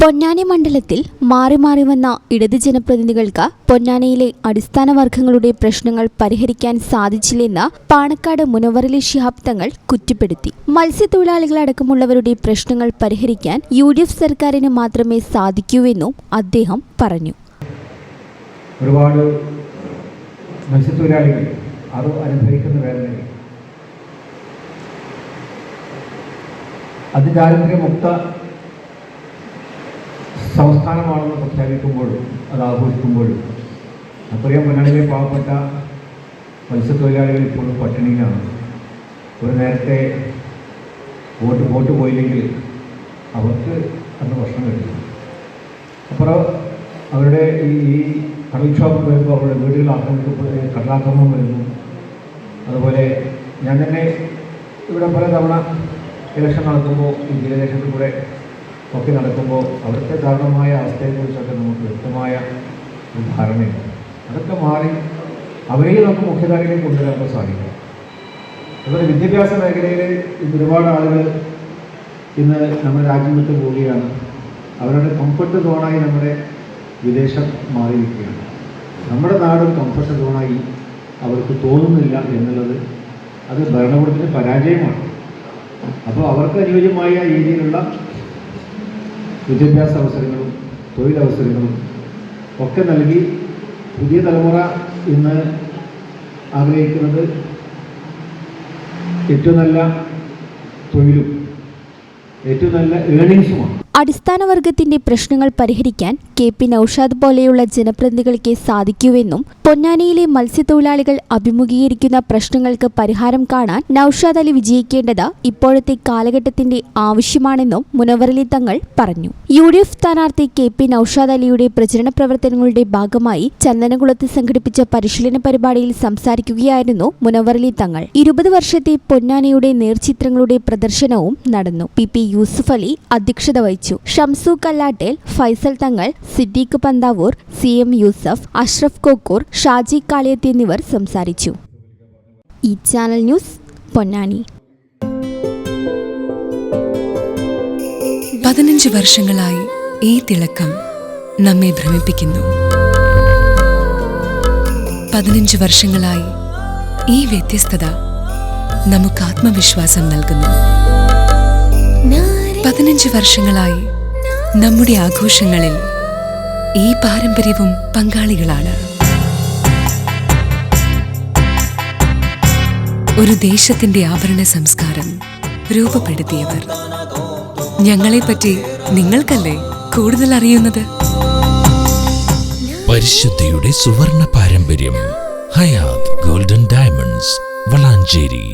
പൊന്നാനി മണ്ഡലത്തിൽ മാറി മാറി വന്ന ഇടത് ജനപ്രതിനിധികൾക്ക് പൊന്നാനിയിലെ അടിസ്ഥാന വർഗങ്ങളുടെ പ്രശ്നങ്ങൾ പരിഹരിക്കാൻ സാധിച്ചില്ലെന്ന് പാണക്കാട് മുനവ്വറലി ശിഹാബ് തങ്ങൾ കുറ്റപ്പെടുത്തി. മത്സ്യത്തൊഴിലാളികളടക്കമുള്ളവരുടെ പ്രശ്നങ്ങൾ പരിഹരിക്കാൻ UDF സർക്കാരിന് മാത്രമേ സാധിക്കൂവെന്നും അദ്ദേഹം പറഞ്ഞു. ഒരുപാട് മത്സ്യത്തൊഴിലാളികൾ അത് അനുഭവിക്കുന്ന വേദനകൾ അതിദാരിദ്ര്യമുക്ത സംസ്ഥാനമാണെന്ന് പ്രഖ്യാപിക്കുമ്പോഴും അത് ആഘോഷിക്കുമ്പോഴും നമുക്കറിയാം പൊന്നാനിയിലെ പാവപ്പെട്ട മത്സ്യത്തൊഴിലാളികൾ ഇപ്പോഴും പട്ടിണിയിലാണ്. ഒരു നേരത്തെ വോട്ട് പോയില്ലെങ്കിൽ അവർക്ക് അന്ന് ഭക്ഷണം കഴിക്കും. അപ്പുറം അവരുടെ ഈ കടൽക്ഷോഭം വരുമ്പോൾ അവരുടെ വീടുകൾ ആക്രമിക്കപ്പെടുകയും കടലാക്രമണം വരുന്നു. അതുപോലെ ഞാൻ തന്നെ ഇവിടെ പല തവണ ഇലക്ഷൻ നടക്കുമ്പോൾ ഈ ജില്ലദേശത്തിൽ കൂടെ ഒക്കെ നടക്കുമ്പോൾ അവിടുത്തെ ദാരുണമായ അവസ്ഥയെക്കുറിച്ചൊക്കെ നമുക്ക് വ്യക്തമായ ഒരു ധാരണയുണ്ട്. അതൊക്കെ മാറി അവരെയും നമുക്ക് മുഖ്യധാരയിലേക്ക് കൊണ്ടുവരാൻ സാധിക്കും. അതുപോലെ വിദ്യാഭ്യാസ മേഖലയിൽ ഒരുപാട് ആളുകൾ ഇന്ന് നമ്മുടെ രാജ്യം വിട്ട് പോവുകയാണ്. അവരുടെ കംഫർട്ട് സോണായി നമ്മുടെ വിദേശം മാറിയിരിക്കുകയാണ്. നമ്മുടെ നാടും കംഫർട്ട് സോണായി അവർക്ക് തോന്നുന്നില്ല എന്നുള്ളത് അത് ഭരണകൂടത്തിൻ്റെ പരാജയമാണ്. അപ്പോൾ അവർക്ക് അനുയോജ്യമായ രീതിയിലുള്ള വിദ്യാഭ്യാസ അവസരങ്ങളും തൊഴിലവസരങ്ങളും ഒക്കെ നൽകി പുതിയ തലമുറ ഇന്ന് ആഗ്രഹിക്കുന്നത് ഏറ്റവും നല്ല തൊഴിലും ഏറ്റവും നല്ല ഏർണിങ്സുമാണ്. അടിസ്ഥാന വർഗത്തിന്റെ പ്രശ്നങ്ങൾ പരിഹരിക്കാൻ KP നൌഷാദ് പോലെയുള്ള ജനപ്രതിനിധികൾക്ക് സാധിക്കൂവെന്നും പൊന്നാനിയിലെ മത്സ്യത്തൊഴിലാളികൾ അഭിമുഖീകരിക്കുന്ന പ്രശ്നങ്ങൾക്ക് പരിഹാരം കാണാൻ നൌഷാദ് അലി വിജയിക്കേണ്ടത് ഇപ്പോഴത്തെ കാലഘട്ടത്തിന്റെ ആവശ്യമാണെന്നും മുനവ്വറലി തങ്ങൾ പറഞ്ഞു. UDF സ്ഥാനാർത്ഥി KP നൌഷാദ് അലിയുടെ പ്രചരണ പ്രവർത്തനങ്ങളുടെ ഭാഗമായി ചന്ദനകുളത്ത് സംഘടിപ്പിച്ച പരിശീലന പരിപാടിയിൽ സംസാരിക്കുകയായിരുന്നു മുനവ്വറലി തങ്ങൾ. 20 വർഷത്തെ പൊന്നാനിയുടെ നേർചിത്രങ്ങളുടെ പ്രദർശനവും നടന്നു. PP യൂസുഫ് അലി അധ്യക്ഷത വഹിച്ചു. ഷംസു കല്ലാട്ടേൽ, ഫൈസൽ തങ്ങൾ, സിദ്ദീഖ് പന്താവൂർ, CM യൂസഫ്, അഷ്റഫ് കോക്കൂർ, ഷാജി കാളിയത്ത് എന്നിവർ സംസാരിച്ചു. ഈ ചാനൽ ന്യൂസ് പൊന്നാനി. 15 വർഷങ്ങളായി ഈ തിളക്കം നമ്മെ ഭ്രമിപ്പിക്കുന്നു. 15 വർഷങ്ങളായി ഈ വ്യത്യസ്തത നമുക്ക് ആത്മവിശ്വാസം നൽകുന്നു. 15 വർഷങ്ങളായി നമ്മുടെ ആഘോഷങ്ങളിൽ ഈ പാരമ്പര്യവും പങ്കാളികളാണ്. ഒരു ദേശത്തിന്റെ ആഭരണ സംസ്കാരം രൂപപ്പെടുത്തിയവർ. ഞങ്ങളെപ്പറ്റി നിങ്ങൾക്കല്ലേ കൂടുതൽ അറിയുന്നത്? പരിശുദ്ധിയുടെ സുവർണ പാരമ്പര്യം. Hayath golden diamonds, Valanchery.